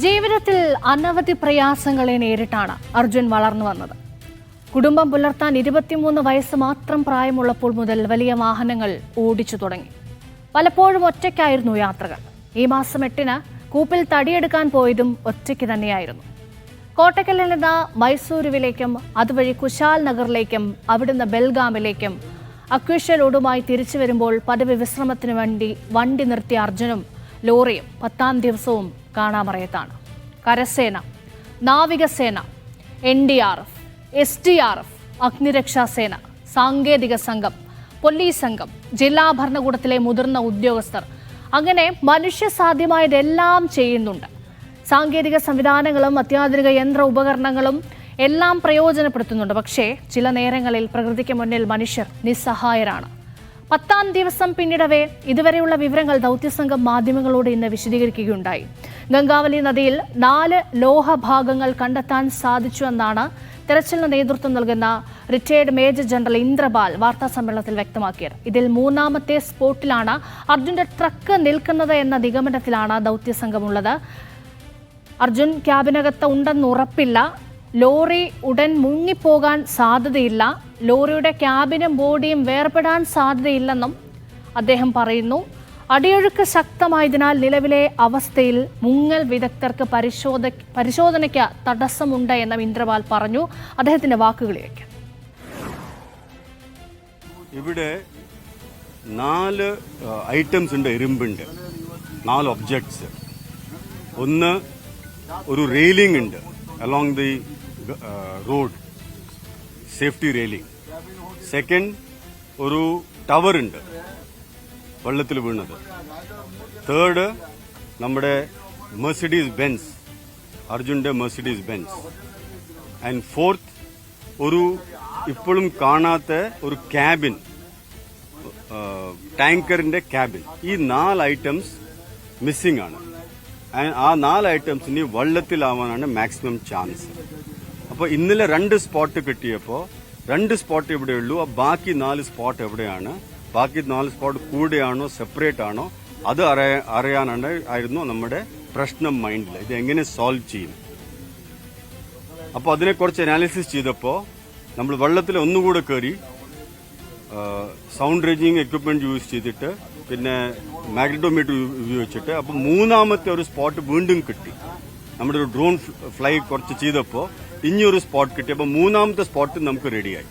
ജീവിതത്തിൽ അനവധി പ്രയാസങ്ങളെ നേരിട്ടാണ് അർജുൻ വളർന്നു വന്നത്. കുടുംബം പുലർത്താൻ 23 വയസ്സ് മാത്രം പ്രായമുള്ളപ്പോൾ മുതൽ വലിയ വാഹനങ്ങൾ ഓടിച്ചു തുടങ്ങി. പലപ്പോഴും ഒറ്റയ്ക്കായിരുന്നു യാത്രകൾ. ഈ മാസം 8-ന് കൂപ്പിൽ തടിയെടുക്കാൻ പോയതും ഒറ്റയ്ക്ക് തന്നെയായിരുന്നു. കോട്ടക്കലിൽ നിന്ന് മൈസൂരുവിലേക്കും അതുവഴി കുശാൽ നഗറിലേക്കും അവിടുന്ന് ബെൽഗാമിലേക്കും അക്വിഷലോടുമായി തിരിച്ചു വരുമ്പോൾ പതിവ് വിശ്രമത്തിനു വേണ്ടി വണ്ടി നിർത്തിയ അർജുനും ലോറിയും 10-ാം ദിവസവും കാണാമറയത്താണ്. കരസേന, നാവികസേന, NDRF, SDRF, അഗ്നിരക്ഷാസേന, സാങ്കേതിക സംഘം, പോലീസ് സംഘം, ജില്ലാ ഭരണകൂടത്തിലെ മുതിർന്ന ഉദ്യോഗസ്ഥർ, അങ്ങനെ മനുഷ്യസാധ്യമായതെല്ലാം ചെയ്യുന്നുണ്ട്. സാങ്കേതിക സംവിധാനങ്ങളും അത്യാധുനിക യന്ത്ര ഉപകരണങ്ങളും എല്ലാം പ്രയോജനപ്പെടുത്തുന്നുണ്ട്. പക്ഷേ ചില നേരങ്ങളിൽ പ്രകൃതിക്ക് മുന്നിൽ മനുഷ്യർ നിസ്സഹായരാണ്. 10-ാം ദിവസം പിന്നിടവേ ഇതുവരെയുള്ള വിവരങ്ങൾ ദൗത്യസംഘം മാധ്യമങ്ങളോട് ഇന്ന് വിശദീകരിക്കുകയുണ്ടായി. ഗംഗാവലി നദിയിൽ 4 ലോഹഭാഗങ്ങൾ കണ്ടെത്താൻ സാധിച്ചുവെന്നാണ് തെരച്ചിലിന് നേതൃത്വം നൽകുന്ന റിട്ടയർഡ് മേജർ ജനറൽ ഇന്ദ്രപാൽ വാർത്താസമ്മേളനത്തിൽ വ്യക്തമാക്കിയത്. ഇതിൽ 3-ാമത്തെ സ്പോട്ടിലാണ് അർജുന്റെ ട്രക്ക് നിൽക്കുന്നത് എന്ന നിഗമനത്തിലാണ് ദൗത്യസംഘമുള്ളത്. അർജുൻ ക്യാബിനകത്ത് ഉണ്ടെന്ന് ഉറപ്പില്ല. ലോറി ഉടൻ മുങ്ങിപ്പോകാൻ സാധ്യതയില്ല. ലോറിയുടെ ക്യാബിനും ബോഡിയും വേർപെടാൻ സാധ്യതയില്ലെന്നും അദ്ദേഹം പറയുന്നു. അടിയൊഴുക്ക് ശക്തമായതിനാൽ നിലവിലെ അവസ്ഥയിൽ മുങ്ങൽ വിദഗ്ധർക്ക് പരിശോധനയ്ക്ക് തടസ്സമുണ്ട് എന്നും ഇന്ദ്രപാൽ പറഞ്ഞു. അദ്ദേഹത്തിന്റെ വാക്കുകളിലേക്ക്. ഇവിടെ 4 ഐറ്റംസ് ഉണ്ട്. ഇരുമ്പുണ്ട്, 4 ഒബ്ജക്ട്സ്. ഒന്ന്, ഒരു റെയിലിംഗ് ഉണ്ട് along the road, safety railing. Second, ഒരു ടവർ ഉണ്ട് വെള്ളത്തിൽ വീണത്. തേർഡ്, നമ്മുടെ മെർസിഡീസ് ബെൻസ്, അർജുന്റെ മെർസിഡീസ് ബെൻസ്. ആൻഡ് ഫോർത്ത്, ഒരു ഇപ്പോഴും കാണാത്ത ഒരു ക്യാബിൻ, ടാങ്കറിന്റെ ക്യാബിൻ. ഈ 4 ഐറ്റംസ് മിസ്സിംഗ് ആണ്. ആ 4 ഐറ്റംസ് ഇനി വെള്ളത്തിലാവാനാണ് മാക്സിമം ചാൻസ്. അപ്പോൾ ഇന്നലെ 2 സ്പോട്ട് കിട്ടിയപ്പോൾ 2 സ്പോട്ട് ഇവിടെയുള്ളൂ. ബാക്കി 4 സ്പോട്ട് എവിടെയാണ്, ബാക്കി 4 സ്പോട്ട് കൂടെയാണോ സെപ്പറേറ്റ് ആണോ, അത് അറിയാനായിരുന്നു നമ്മുടെ പ്രശ്നം മൈൻഡിൽ. ഇത് എങ്ങനെ സോൾവ് ചെയ്യും? അപ്പോൾ അതിനെക്കുറിച്ച് അനാലിസിസ് ചെയ്തപ്പോൾ നമ്മൾ വെള്ളത്തിൽ ഒന്നുകൂടെ കയറി സൗണ്ട് റേഞ്ചിങ് എക്വിപ്മെന്റ് യൂസ് ചെയ്തിട്ട് പിന്നെ മാഗ്നറ്റോമീറ്റർ ഉപയോഗിച്ചിട്ട് അപ്പോൾ 3-ാമത്തെ ഒരു സ്പോട്ട് വീണ്ടും കിട്ടി. നമ്മുടെ ഒരു ഡ്രോൺ ഫ്ലൈ കുറച്ച് ചെയ്തപ്പോൾ ഇനിയൊരു സ്പോട്ട് കിട്ടി. അപ്പോൾ 3-ാമത്തെ സ്പോട്ട് നമുക്ക് റെഡിയായി.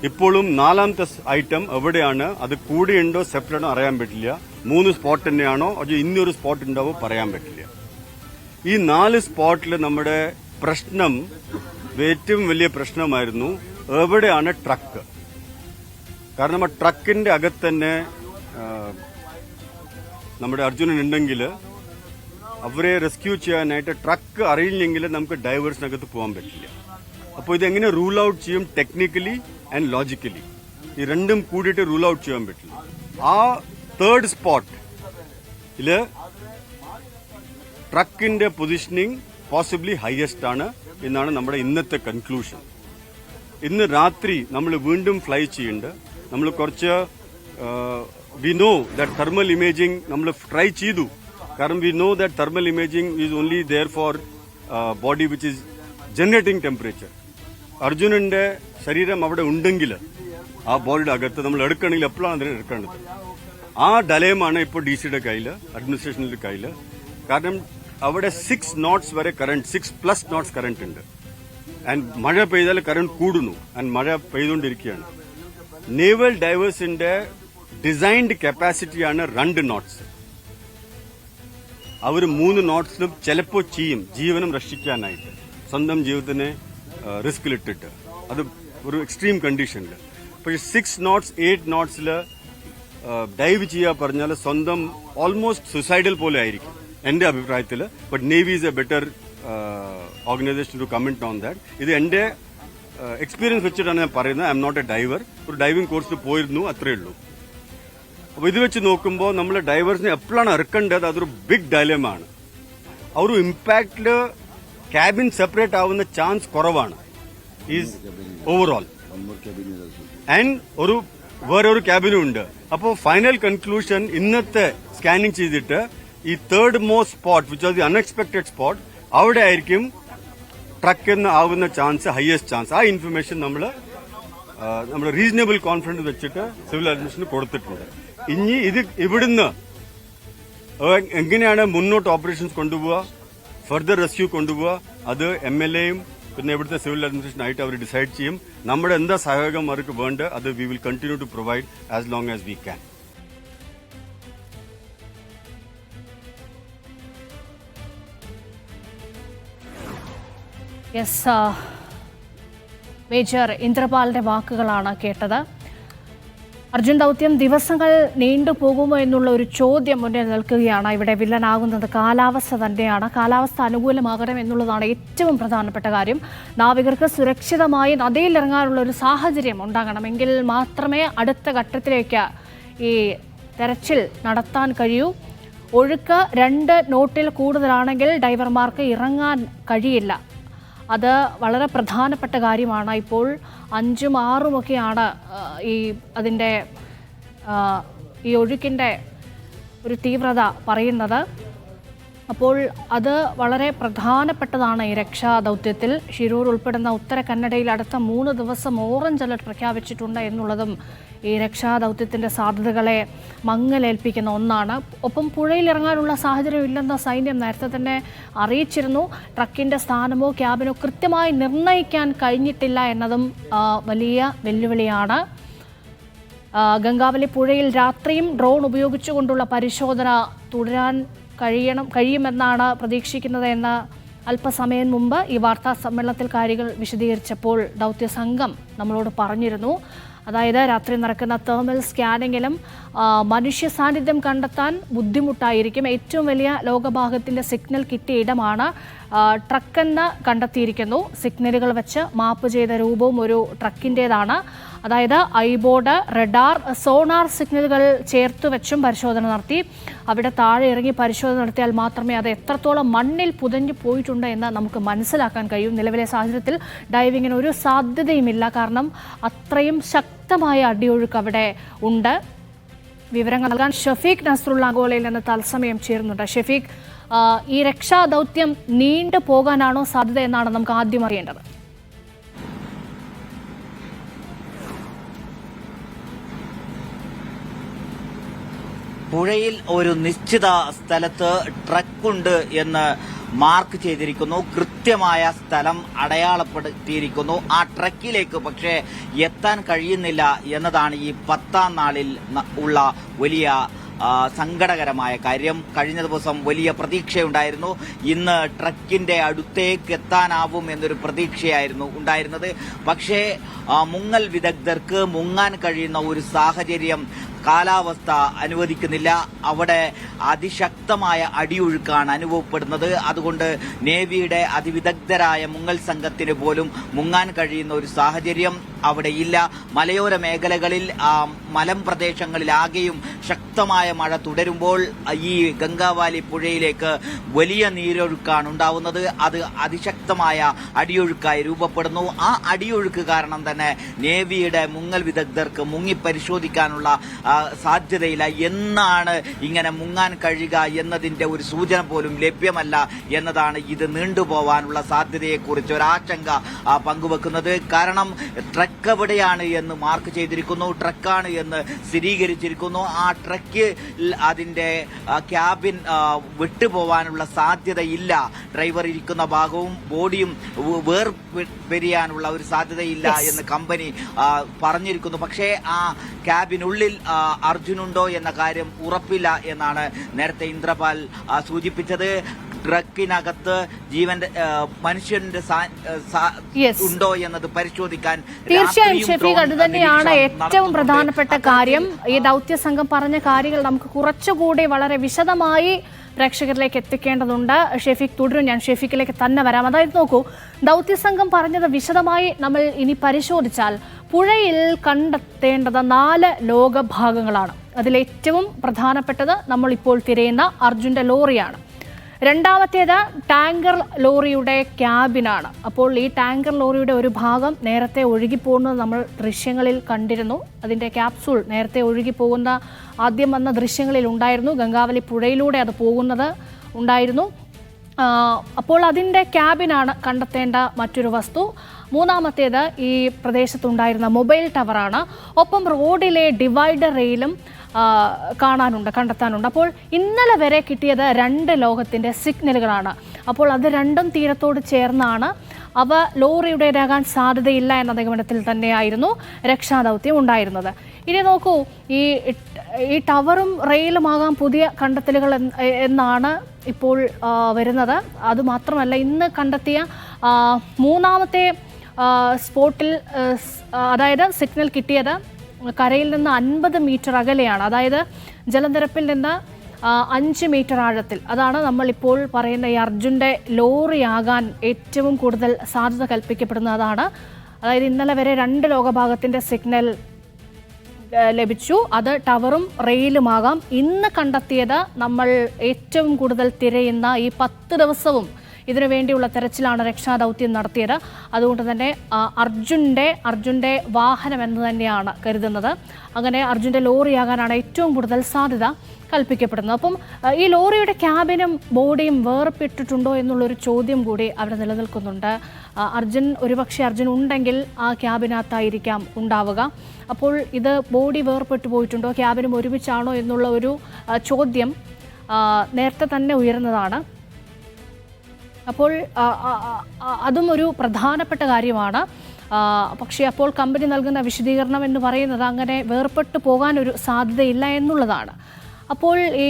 ഇപ്പോഴും 4-ാമത്തെ ഐറ്റം എവിടെയാണ്, അത് കൂടെയുണ്ടോ സെപ്പറേറ്റോ അറിയാൻ പറ്റില്ല. 3 സ്പോട്ട് തന്നെയാണോ അതോ ഇനിയൊരു സ്പോട്ട് ഉണ്ടാവോ പറയാൻ പറ്റില്ല. ഈ 4 സ്പോട്ടിൽ നമ്മുടെ പ്രശ്നം, ഏറ്റവും വലിയ പ്രശ്നമായിരുന്നു എവിടെയാണ് ട്രക്ക്. കാരണം ആ ട്രക്കിന്റെ അകത്ത് തന്നെ നമ്മുടെ അർജുനൻ ഉണ്ടെങ്കിൽ അവരെ റെസ്ക്യൂ ചെയ്യാനായിട്ട് ട്രക്ക് അറിയില്ലെങ്കിൽ നമുക്ക് ഡൈവേഴ്സിനകത്ത് പോകാൻ പറ്റില്ല. അപ്പോൾ ഇതെങ്ങനെ റൂൾ ഔട്ട് ചെയ്യും? ടെക്നിക്കലി ആൻഡ് ലോജിക്കലി ഈ രണ്ടും കൂടിയിട്ട് റൂൾ ഔട്ട് ചെയ്യാൻ പറ്റില്ല. ആ 3rd സ്പോട്ടില് ട്രക്കിന്റെ പൊസിഷനിങ് പോസിബിളി ഹയസ്റ്റ് ആണ് എന്നാണ് നമ്മുടെ ഇന്നത്തെ കൺക്ലൂഷൻ. ഇന്ന് രാത്രി നമ്മൾ വീണ്ടും ഫ്ലൈ ചെയ്യുന്നുണ്ട്. നമ്മൾ കുറച്ച് we know that thermal imaging നമ്മൾ ട്രൈ ചെയ്തു. കാരണം we know that thermal imaging is only there for body which is generating temperature. അർജുനന്റെ ശരീരം അവിടെ ഉണ്ടെങ്കിൽ ആ ബോഡിയുടെ അകത്ത് നമ്മൾ എടുക്കണമെങ്കിൽ എപ്പോഴാണ് അതിനെ എടുക്കേണ്ടത്? ആ ഡലേമാണ് ഇപ്പോൾ DC-യുടെ കയ്യിൽ, അഡ്മിനിസ്ട്രേഷന്റെ കയ്യിൽ. കാരണം അവിടെ 6 knots വരെ കറണ്ട്, 6+ knots കറണ്ട് ഉണ്ട്. ആൻഡ് മഴ പെയ്താൽ കറണ്ട് കൂടുന്നു. ആൻഡ് മഴ പെയ്തുകൊണ്ടിരിക്കുകയാണ്. നേവൽ ഡൈവേഴ്സിന്റെ ഡിസൈൻഡ് കപ്പാസിറ്റിയാണ് 2 knots. അവർ 3 knotsലും ചിലപ്പോൾ ചെയ്യും ജീവനം രക്ഷിക്കാനായിട്ട്, സ്വന്തം ജീവിതത്തിനെ റിസ്കിലിട്ടിട്ട്. അത് ഒരു എക്സ്ട്രീം കണ്ടീഷനിൽ. പക്ഷെ 6 knots, 8 knotsൽ ഡൈവ് ചെയ്യാ പറഞ്ഞാൽ സ്വന്തം ഓൾമോസ്റ്റ് സുസൈഡൽ പോലെ ആയിരിക്കും എന്റെ അഭിപ്രായത്തിൽ. But navy is a better organisation to comment on that. ഇത് എന്റെ എക്സ്പീരിയൻസ് വെച്ചിട്ടാണ് ഞാൻ പറയുന്നത്. I am not a diver. ഒരു ഡൈവിംഗ് കോഴ്സിൽ പോയിരുന്നു, അത്രയേ ഉള്ളൂ. അപ്പോൾ ഇത് വെച്ച് നോക്കുമ്പോൾ നമ്മൾ ഡൈവേഴ്സിനെ എപ്പോഴാണ് ഇറക്കേണ്ടത്? അതൊരു ബിഗ് ഡയലമാണ്. ആ ഒരു ഇമ്പാക്റ്റില് ക്യാബിൻ സെപ്പറേറ്റ് ആവുന്ന ചാൻസ് കുറവാണ് ഈസ് ഓവറോൾ. ആൻഡ് വേറെ ഒരു ക്യാബിനും ഉണ്ട്. അപ്പോൾ ഫൈനൽ കൺക്ലൂഷൻ ഇന്നത്തെ സ്കാനിങ് ചെയ്തിട്ട് ഈ third most spot which was the unexpected spot അവിടെ ആയിരിക്കും ട്രക്ക് എന്ന് ആവുന്ന ചാൻസ് ഹയസ്റ്റ് ചാൻസ്. ആ ഇൻഫർമേഷൻ നമ്മൾ റീസണബിൾ കോൺഫിഡൻസ് വെച്ചിട്ട് സിവിൽ അഡ്മിനിസ്ട്രേഷന് കൊടുത്തിട്ടുണ്ട്. ഇനി ഇത് ഇവിടുന്ന് എങ്ങനെയാണ് മുന്നോട്ട് ഓപ്പറേഷൻസ് കൊണ്ടുപോവുക, ഫർദർ റെസ്ക്യൂ കൊണ്ടുപോവുക, അത് MLAയും പിന്നെ ഇവിടുത്തെ സിവിൽ അഡ്മിനിസ്ട്രേഷൻ ആയിട്ട് അവർ ഡിസൈഡ് ചെയ്യും. നമ്മുടെ എന്താ സഹായം അവർക്ക് വേണ്ട അത് we will continue to provide as long as we can. Yes, major ഇന്ദ്രപാലിന്റെ വാക്കുകളാണ് കേട്ടത്. അർജുൻ ദൗത്യം ദിവസങ്ങൾ നീണ്ടുപോകുമോ എന്നുള്ള ഒരു ചോദ്യം മുന്നിൽ നിൽക്കുകയാണ്. ഇവിടെ വില്ലനാകുന്നത് കാലാവസ്ഥ തന്നെയാണ്. കാലാവസ്ഥ അനുകൂലമാകണം എന്നുള്ളതാണ് ഏറ്റവും പ്രധാനപ്പെട്ട കാര്യം. നാവികർക്ക് സുരക്ഷിതമായി നദിയിലിറങ്ങാനുള്ള ഒരു സാഹചര്യം ഉണ്ടാകണമെങ്കിൽ മാത്രമേ അടുത്ത ഘട്ടത്തിലേക്ക് ഈ തെരച്ചിൽ നടത്താൻ കഴിയൂ. ഒഴുക്ക് 2 നോട്ടിൽ കൂടുതലാണെങ്കിൽ ഡൈവർമാർക്ക് ഇറങ്ങാൻ കഴിയില്ല. അത് വളരെ പ്രധാനപ്പെട്ട കാര്യമാണ്. ഇപ്പോൾ 5ഉം 6ഉം ഒക്കെയാണ് അതിൻ്റെ ഈ ഒഴുക്കിൻ്റെ ഒരു തീവ്രത പറയുന്നത്. അപ്പോൾ അത് വളരെ പ്രധാനപ്പെട്ടതാണ് ഈ രക്ഷാ ദൗത്യത്തിൽ. ഷിരൂർ ഉൾപ്പെടുന്ന ഉത്തര കന്നഡയിൽ അടുത്ത 3 ദിവസം ഓറഞ്ച് അലർട്ട് പ്രഖ്യാപിച്ചിട്ടുണ്ട് എന്നുള്ളതും ഈ രക്ഷാ ദൗത്യത്തിൻ്റെ സാധ്യതകളെ മങ്ങലേൽപ്പിക്കുന്ന ഒന്നാണ്. ഒപ്പം പുഴയിൽ ഇറങ്ങാനുള്ള സാഹചര്യം ഇല്ലെന്ന് സൈന്യം നേരത്തെ തന്നെ അറിയിച്ചിരുന്നു. ട്രക്കിൻ്റെ സ്ഥാനമോ ക്യാബിനോ കൃത്യമായി നിർണ്ണയിക്കാൻ കഴിഞ്ഞിട്ടില്ല എന്നതും വലിയ വെല്ലുവിളിയാണ്. ഗംഗാവലി പുഴയിൽ രാത്രിയും ഡ്രോൺ ഉപയോഗിച്ചുകൊണ്ടുള്ള പരിശോധന തുടരാൻ കഴിയുമെന്നാണ് പ്രതീക്ഷിക്കുന്നത് എന്ന് അല്പസമയം മുമ്പ് ഈ വാർത്താ സമ്മേളനത്തിൽ കാര്യങ്ങൾ വിശദീകരിച്ചപ്പോൾ ദൗത്യ സംഘം നമ്മളോട് പറഞ്ഞിരുന്നു. അതായത് രാത്രി നടക്കുന്ന തെർമൽ സ്കാനിങ്ങിലും മനുഷ്യ സാന്നിധ്യം കണ്ടെത്താൻ ബുദ്ധിമുട്ടായിരിക്കും. ഏറ്റവും വലിയ ലോകഭാഗത്തിൻ്റെ സിഗ്നൽ കിട്ടിയ ഇടമാണ് ട്രക്കെന്ന് കണ്ടെത്തിയിരിക്കുന്നു. സിഗ്നലുകൾ വെച്ച് മാപ്പ് ചെയ്ത രൂപവും ഒരു ട്രക്കിൻ്റേതാണ്. അതായത് ഐബോർഡ്, റഡാർ, സോണാർ സിഗ്നലുകൾ ചേർത്ത് വെച്ചും പരിശോധന നടത്തി. അവിടെ താഴെ ഇറങ്ങി പരിശോധന നടത്തിയാൽ മാത്രമേ അത് എത്രത്തോളം മണ്ണിൽ പുതഞ്ഞു പോയിട്ടുണ്ട് എന്ന് നമുക്ക് മനസ്സിലാക്കാൻ കഴിയും. നിലവിലെ സാഹചര്യത്തിൽ ഡൈവിങ്ങിന് ഒരു സാധ്യതയുമില്ല. കാരണം അത്രയും ശക്തമായ അടിയൊഴുക്ക് അവിടെ ഉണ്ട്. വിവരങ്ങൾ നൽകാൻ ഷഫീഖ് നസ്രുള്ള അഗോളയിൽ നിന്ന് തത്സമയം ചേരുന്നുണ്ട്. ഷഫീഖ്, ഈ രക്ഷാ ദൗത്യം നീണ്ടു പോകാനാണോ സാധ്യത എന്നാണ് നമുക്ക് ആദ്യം അറിയേണ്ടത്. പുഴയിൽ ഒരു നിശ്ചിത സ്ഥലത്ത് ട്രക്കുണ്ട് എന്ന് മാർക്ക് ചെയ്തിരിക്കുന്നു. കൃത്യമായ സ്ഥലം അടയാളപ്പെടുത്തിയിരിക്കുന്നു. ആ ട്രക്കിലേക്ക് പക്ഷേ എത്താൻ കഴിയുന്നില്ല എന്നതാണ് ഈ 10ാം നാളിൽ ഉള്ള വലിയ സങ്കടകരമായ കാര്യം. കഴിഞ്ഞ ദിവസം വലിയ പ്രതീക്ഷയുണ്ടായിരുന്നു. ഇന്ന് ട്രക്കിന്റെ അടുത്തേക്ക് എത്താനാവും എന്നൊരു പ്രതീക്ഷയായിരുന്നു ഉണ്ടായിരുന്നത്. പക്ഷേ മുങ്ങൽ വിദഗ്ധർക്ക് മുങ്ങാൻ കഴിയുന്ന ഒരു സാഹചര്യം കാലാവസ്ഥ അനുവദിക്കുന്നില്ല. അവിടെ അതിശക്തമായ അടിയൊഴുക്കാണ് അനുഭവപ്പെടുന്നത്. അതുകൊണ്ട് നേവിയുടെ അതിവിദഗ്ധരായ മുങ്ങൽ സംഘത്തിന് പോലും മുങ്ങാൻ കഴിയുന്ന ഒരു സാഹചര്യം അവിടെ ഇല്ല. മലയോര മേഖലകളിൽ മലമ്പ്രദേശങ്ങളിലാകെയും ശക്തമായ മഴ തുടരുമ്പോൾ ഈ ഗംഗാവാലി പുഴയിലേക്ക് വലിയ നീരൊഴുക്കാണ് ഉണ്ടാവുന്നത്. അത് അതിശക്തമായ അടിയൊഴുക്കായി രൂപപ്പെടുന്നു. ആ അടിയൊഴുക്ക് കാരണം തന്നെ നേവിയുടെ മുങ്ങൽ വിദഗ്ധർക്ക് മുങ്ങി പരിശോധിക്കാനുള്ള സാധ്യതയില്ല. എന്നാണ് ഇങ്ങനെ മുങ്ങാൻ കഴിയുക എന്നതിന്റെ ഒരു സൂചന പോലും ലഭ്യമല്ല എന്നതാണ് ഇത് നീണ്ടുപോവാനുള്ള സാധ്യതയെക്കുറിച്ച് ഒരാശങ്ക പങ്കുവെക്കുന്നത്. കാരണം ട്രക്ക് എവിടെയാണ് എന്ന് മാർക്ക് ചെയ്തിരിക്കുന്നു, ട്രക്കാണ് എന്ന് സ്ഥിരീകരിച്ചിരിക്കുന്നു. ആ ട്രക്ക് അതിന്റെ ക്യാബിൻ വിട്ടുപോവാനുള്ള സാധ്യതയില്ല. ഡ്രൈവർ ഇരിക്കുന്ന ഭാഗവും ബോഡിയും വേർപിരിയാനുള്ള ഒരു സാധ്യതയില്ല എന്ന് കമ്പനി പറഞ്ഞിരിക്കുന്നു. പക്ഷേ ആ ക്യാബിനുള്ളിൽ അർജുനുണ്ടോ എന്ന കാര്യം ഉറപ്പില്ല എന്നാണ് നേരത്തെ ഇന്ദ്രപാൽ സൂചിപ്പിച്ചത്. ട്രക്കിനകത്ത് മനുഷ്യന്റെ ഉണ്ടോ എന്നത് പരിശോധിക്കാൻ തീർച്ചയായും ഷഫീഖ്, അത് തന്നെയാണ് ഏറ്റവും പ്രധാനപ്പെട്ട കാര്യം. ഈ ദൗത്യ സംഘം പറഞ്ഞ കാര്യങ്ങൾ നമുക്ക് കുറച്ചുകൂടി വളരെ വിശദമായി പ്രേക്ഷകരിലേക്ക് എത്തിക്കേണ്ടതുണ്ട്. ഷെഫീഖ് തുടരും, ഞാൻ ഷെഫീഖിലേക്ക് തന്നെ വരാം. അതായത് നോക്കൂ, ദൗത്യസംഘം പറഞ്ഞത് വിശദമായി നമ്മൾ ഇനി പരിശോധിച്ചാൽ പുഴയിൽ കണ്ടെത്തേണ്ടത് 4 ലോകഭാഗങ്ങളാണ്. അതിലേറ്റവും പ്രധാനപ്പെട്ടത് നമ്മളിപ്പോൾ തിരയുന്ന അർജുന്റെ ലോറിയാണ്. രണ്ടാമത്തേത് ടാങ്കർ ലോറിയുടെ ക്യാബിനാണ്. അപ്പോൾ ഈ ടാങ്കർ ലോറിയുടെ ഒരു ഭാഗം നേരത്തെ ഒഴുകിപ്പോകുന്നത് നമ്മൾ ദൃശ്യങ്ങളിൽ കണ്ടിരുന്നു. അതിൻ്റെ ക്യാപ്സൂൾ നേരത്തെ ഒഴുകിപ്പോകുന്ന ആദ്യം വന്ന ദൃശ്യങ്ങളിൽ ഉണ്ടായിരുന്നു. ഗംഗാവലി പുഴയിലൂടെ അത് പോകുന്നത് ഉണ്ടായിരുന്നു. അപ്പോൾ അതിൻ്റെ ക്യാബിനാണ് കണ്ടെത്തേണ്ട മറ്റൊരു വസ്തു. മൂന്നാമത്തേത് ഈ പ്രദേശത്തുണ്ടായിരുന്ന മൊബൈൽ ടവറാണ്. ഒപ്പം റോഡിലെ ഡിവൈഡർ റെയിലും കണ്ടെത്താനുണ്ട്. അപ്പോൾ ഇന്നലെ വരെ കിട്ടിയത് 2 ലോകത്തിൻ്റെ സിഗ്നലുകളാണ്. അപ്പോൾ അത് രണ്ടും തീരത്തോട് ചേർന്നാണ്. അവ ലോറിയുടേതാകാൻ സാധ്യതയില്ല എന്ന നിഗമനത്തിൽ തന്നെയായിരുന്നു രക്ഷാദൗത്യം ഉണ്ടായിരുന്നത്. ഇനി നോക്കൂ, ഈ ടവറും റെയിലുമാകാം പുതിയ കണ്ടെത്തലുകൾ എന്നാണ് ഇപ്പോൾ വരുന്നത്. അതുമാത്രമല്ല, ഇന്ന് കണ്ടെത്തിയ മൂന്നാമത്തെ സ്പോട്ടിൽ, അതായത് സിഗ്നൽ കിട്ടിയത് കരയിൽ നിന്ന് 50 മീറ്റർ അകലെയാണ്. അതായത് ജലനിരപ്പിൽ നിന്ന് 5 മീറ്റർ ആഴത്തിൽ. അതാണ് നമ്മളിപ്പോൾ പറയുന്ന ഈ അർജുൻ്റെ ലോറിയാകാൻ ഏറ്റവും കൂടുതൽ സാധ്യത കൽപ്പിക്കപ്പെടുന്നത്. അതാണ്, അതായത് ഇന്നലെ വരെ 2 ലോകഭാഗത്തിൻ്റെ സിഗ്നൽ ലഭിച്ചു. അത് ടവറും റെയിലുമാകാം. ഇന്ന് കണ്ടെത്തിയത് നമ്മൾ ഏറ്റവും കൂടുതൽ തിരയുന്ന ഈ 10 ദിവസവും ഇതിനു വേണ്ടിയുള്ള തെരച്ചിലാണ് രക്ഷാദൗത്യം നടത്തിയത്. അതുകൊണ്ട് തന്നെ അർജുൻ്റെ വാഹനം എന്ന് തന്നെയാണ് കരുതുന്നത്. അങ്ങനെ അർജുൻ്റെ ലോറിയാകാനാണ് ഏറ്റവും കൂടുതൽ സാധ്യത കൽപ്പിക്കപ്പെടുന്നത്. അപ്പം ഈ ലോറിയുടെ ക്യാബിനും ബോഡിയും വേർപെട്ടിട്ടുണ്ടോ എന്നുള്ളൊരു ചോദ്യം കൂടി അവിടെ നിലനിൽക്കുന്നുണ്ട്. ഒരുപക്ഷെ അർജുൻ ഉണ്ടെങ്കിൽ ആ ക്യാബിനകത്തായിരിക്കാം ഉണ്ടാവുക. അപ്പോൾ ഇത് ബോഡി വേർപെട്ടു പോയിട്ടുണ്ടോ, ക്യാബിനും ഒരുമിച്ചാണോ എന്നുള്ള ഒരു ചോദ്യം നേരത്തെ തന്നെ ഉയർന്നതാണ്. അപ്പോൾ അതും ഒരു പ്രധാനപ്പെട്ട കാര്യമാണ്. പക്ഷേ അപ്പോൾ കമ്പനി നൽകുന്ന വിശദീകരണം എന്ന് പറയുന്നത് അങ്ങനെ വേർപെട്ടു പോകാനൊരു സാധ്യതയില്ല എന്നുള്ളതാണ്. അപ്പോൾ ഈ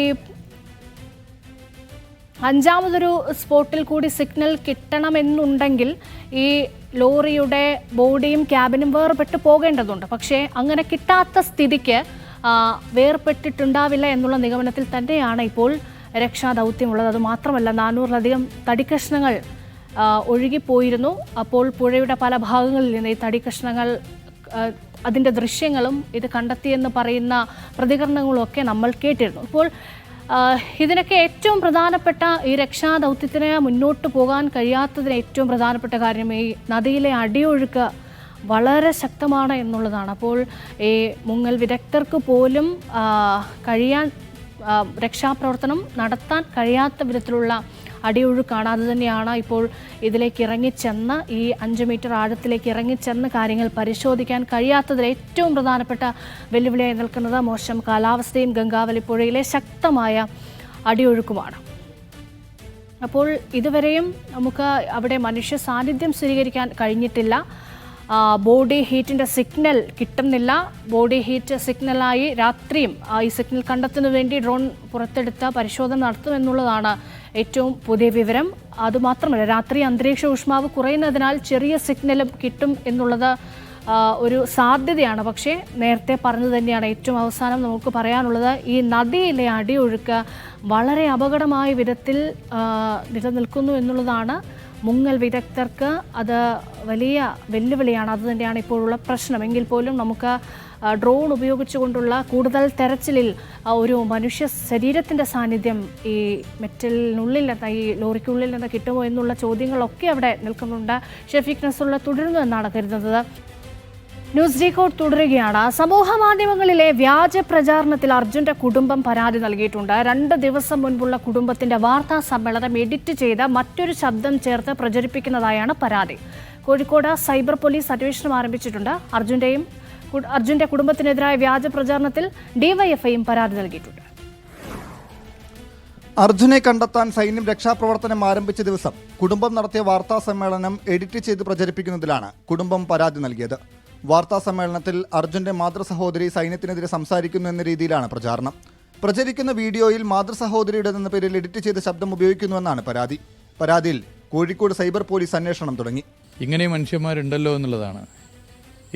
5ാമതൊരു സ്പോട്ടിൽ കൂടി സിഗ്നൽ കിട്ടണമെന്നുണ്ടെങ്കിൽ ഈ ലോറിയുടെ ബോഡിയും ക്യാബിനും വേർപെട്ട് പോകേണ്ടതുണ്ട്. പക്ഷേ അങ്ങനെ കിട്ടാത്ത സ്ഥിതിക്ക് വേർപെട്ടിട്ടുണ്ടാവില്ല എന്നുള്ള നിഗമനത്തിൽ തന്നെയാണ് ഇപ്പോൾ രക്ഷാദൗത്യമുള്ളത്. അതുമാത്രമല്ല, 400-ലധികം തടിക്കഷ്ണങ്ങൾ ഒഴുകിപ്പോയിരുന്നു. അപ്പോൾ പുഴയുടെ പല ഭാഗങ്ങളിൽ നിന്ന് ഈ തടിക്കഷ്ണങ്ങൾ, അതിൻ്റെ ദൃശ്യങ്ങളും ഇത് കണ്ടെത്തിയെന്ന് പറയുന്ന പ്രതികരണങ്ങളും ഒക്കെ നമ്മൾ കേട്ടിരുന്നു. ഇപ്പോൾ ഇതിനൊക്കെ ഏറ്റവും പ്രധാനപ്പെട്ട ഈ രക്ഷാദൗത്യത്തിന് മുന്നോട്ട് പോകാൻ കഴിയാത്തതിന് ഏറ്റവും പ്രധാനപ്പെട്ട കാര്യം ഈ നദിയിലെ അടിയൊഴുക്ക് വളരെ ശക്തമാണ് എന്നുള്ളതാണ്. അപ്പോൾ ഈ മുങ്ങൽ വിദഗ്ധർക്ക് പോലും രക്ഷാപ്രവർത്തനം നടത്താൻ കഴിയാത്ത വിധത്തിലുള്ള അടിയൊഴുക്കാണ്. അതുതന്നെയാണ് ഇപ്പോൾ ഇതിലേക്ക് ഇറങ്ങിച്ചെന്ന്, ഈ 5 മീറ്റർ ആഴത്തിലേക്ക് ഇറങ്ങിച്ചെന്ന് കാര്യങ്ങൾ പരിശോധിക്കാൻ കഴിയാത്തതിൽ ഏറ്റവും പ്രധാനപ്പെട്ട വെല്ലുവിളിയായി നിൽക്കുന്നത് മോശം കാലാവസ്ഥയും ഗംഗാവലി പുഴയിലെ ശക്തമായ അടിയൊഴുക്കുമാണ്. അപ്പോൾ ഇതുവരെയും നമുക്ക് അവിടെ മനുഷ്യ സാന്നിധ്യം സ്ഥിരീകരിക്കാൻ കഴിഞ്ഞിട്ടില്ല. ബോഡി ഹീറ്റിൻ്റെ സിഗ്നൽ കിട്ടുന്നില്ല. ബോഡി ഹീറ്റ് സിഗ്നലായി രാത്രിയും ഈ സിഗ്നൽ കണ്ടെത്തുന്നതിന് വേണ്ടി ഡ്രോൺ പുറത്തെടുത്ത് പരിശോധന നടത്തുമെന്നുള്ളതാണ് ഏറ്റവും പുതിയ വിവരം. അതുമാത്രമല്ല, രാത്രി അന്തരീക്ഷ ഊഷ്മാവ് കുറയുന്നതിനാൽ ചെറിയ സിഗ്നലും കിട്ടും എന്നുള്ളത് ഒരു സാധ്യതയാണ്. പക്ഷേ നേരത്തെ പറഞ്ഞു തന്നെയാണ് ഏറ്റവും അവസാനം നമുക്ക് പറയാനുള്ളത്, ഈ നദിയിലെ അടിയൊഴുക്ക് വളരെ അപകടമായ വിധത്തിൽ നിലനിൽക്കുന്നു എന്നുള്ളതാണ്. മുങ്ങൽ വിദഗ്ധർക്ക് അത് വലിയ വെല്ലുവിളിയാണ്. അതുതന്നെയാണ് ഇപ്പോഴുള്ള പ്രശ്നം. എങ്കിൽ പോലും നമുക്ക് ഡ്രോൺ ഉപയോഗിച്ചുകൊണ്ടുള്ള കൂടുതൽ തെരച്ചിലിൽ ഒരു മനുഷ്യ ശരീരത്തിൻ്റെ സാന്നിധ്യം ഈ മെറ്റലിനുള്ളിൽ നിന്ന്, ഈ ലോറിക്കുള്ളിൽ നിന്ന് കിട്ടുമോ എന്നുള്ള ചോദ്യങ്ങളൊക്കെ അവിടെ നിൽക്കുന്നുണ്ട്. ഷെഫീഖ് നസറുള്ള തുടരുന്നു എന്നാണ് കരുതുന്നത്. ന്യൂസ് ഡീകോഡ് തുടരുകയാണ്. സമൂഹ മാധ്യമങ്ങളിലെ വ്യാജ പ്രചാരണത്തിൽ അർജുന്റെ കുടുംബം പരാതി നൽകിയിട്ടുണ്ട്. 2 ദിവസം മുൻപുള്ള കുടുംബത്തിന്റെ വാർത്താ സമ്മേളനം എഡിറ്റ് ചെയ്ത് മറ്റൊരു ശബ്ദം ചേർത്ത് പ്രചരിപ്പിക്കുന്നതായാണ് പരാതി. കോഴിക്കോട് സൈബർ പോലീസ് അന്വേഷണം ആരംഭിച്ചിട്ടുണ്ട്. അർജുന്റെ കുടുംബത്തിനെതിരായ വ്യാജ പ്രചാരണത്തിൽ ഡിവൈഎഫ്ഐയും പരാതി നൽകിയിട്ടുണ്ട്. അർജുനെ കണ്ടെത്താൻ സൈന്യം രക്ഷാപ്രവർത്തനം ആരംഭിച്ച ദിവസം കുടുംബം നടത്തിയ വാർത്താ സമ്മേളനം എഡിറ്റ് ചെയ്ത് പ്രചരിപ്പിക്കുന്നതിലാണ് കുടുംബം പരാതി നൽകിയത്. വാർത്താ സമ്മേളനത്തിൽ അർജുന്റെ മാതൃസഹോദരി സൈന്യത്തിനെതിരെ സംസാരിക്കുന്നു എന്ന രീതിയിലാണ് പ്രചാരണം. പ്രചരിക്കുന്ന വീഡിയോയിൽ മാതൃസഹോദരിയുടേതെന്ന പേരിൽ എഡിറ്റ് ചെയ്ത ശബ്ദം ഉപയോഗിക്കുന്നുവെന്നാണ് പരാതി. പരാതിയിൽ കോഴിക്കോട് സൈബർ പോലീസ് അന്വേഷണം തുടങ്ങി. ഇങ്ങനെ മനുഷ്യന്മാരുണ്ടല്ലോ എന്നുള്ളതാണ്.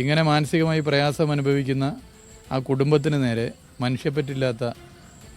ഇങ്ങനെ മാനസികമായി പ്രയാസം അനുഭവിക്കുന്ന ആ കുടുംബത്തിന് നേരെ മനുഷ്യപ്പറ്റില്ലാത്ത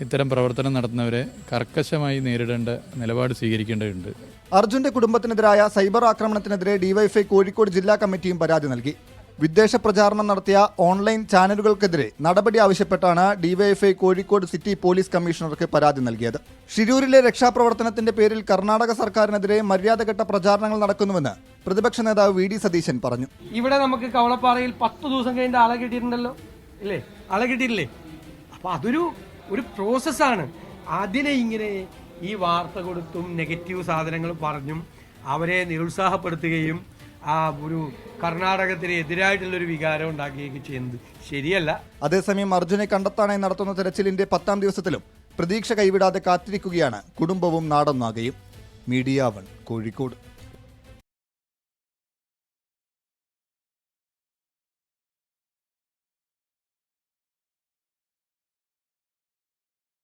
ഇത്തരം പ്രവർത്തനം നടത്തുന്നവരെ കർക്കശമായി നേരിടേണ്ട നിലപാട് സ്വീകരിക്കേണ്ടതുണ്ട്. അർജുന്റെ കുടുംബത്തിനെതിരായ സൈബർ ആക്രമണത്തിനെതിരെ ഡിവൈഎഫ്ഐ കോഴിക്കോട് ജില്ലാ കമ്മിറ്റിയും പരാതി നൽകി. വിദ്വേഷ പ്രചാരണം നടത്തിയ ഓൺലൈൻ ചാനലുകൾക്കെതിരെ നടപടി ആവശ്യപ്പെട്ടാണ് ഡിവൈഎഫ്ഐ കോഴിക്കോട് സിറ്റി പോലീസ് കമ്മീഷണർക്ക് പരാതി നൽകിയത്. ഷിരൂരിലെ രക്ഷാപ്രവർത്തനത്തിന്റെ പേരിൽ കർണാടക സർക്കാരിനെതിരെ മര്യാദഘട്ട പ്രചാരണങ്ങൾ നടക്കുന്നുവെന്ന് പ്രതിപക്ഷ നേതാവ് വി ഡി സതീശൻ പറഞ്ഞു. ഇവിടെ നമുക്ക് കവളപ്പാറയിൽ 10 ദിവസം കഴിഞ്ഞ ആളെ കിട്ടിയിട്ടുണ്ടല്ലോ, ഇല്ലേ? ആളെ കിട്ടിയിട്ടില്ലേ? അപ്പൊ അതൊരു പ്രോസസ്സാണ്. അതിനെ ഇങ്ങനെ ഈ വാർത്ത കൊടുത്തും നെഗറ്റീവ് സാധനങ്ങൾ പറഞ്ഞും അവരെ നിരുത്സാഹപ്പെടുത്തുകയും ആ ഒരു കർണാടകത്തിന് എതിരായിട്ടുള്ളൊരു വികാരം ഉണ്ടാക്കുകയൊക്കെ ചെയ്യുന്നത് ശരിയല്ല. അതേസമയം അർജുനെ കണ്ടെത്താനായി നടത്തുന്ന തെരച്ചിലിന്റെ 10ാം ദിവസത്തിലും പ്രതീക്ഷ കൈവിടാതെ കാത്തിരിക്കുകയാണ് കുടുംബവും നാടൊന്നാകെയും. മീഡിയ 1 കോഴിക്കോട്.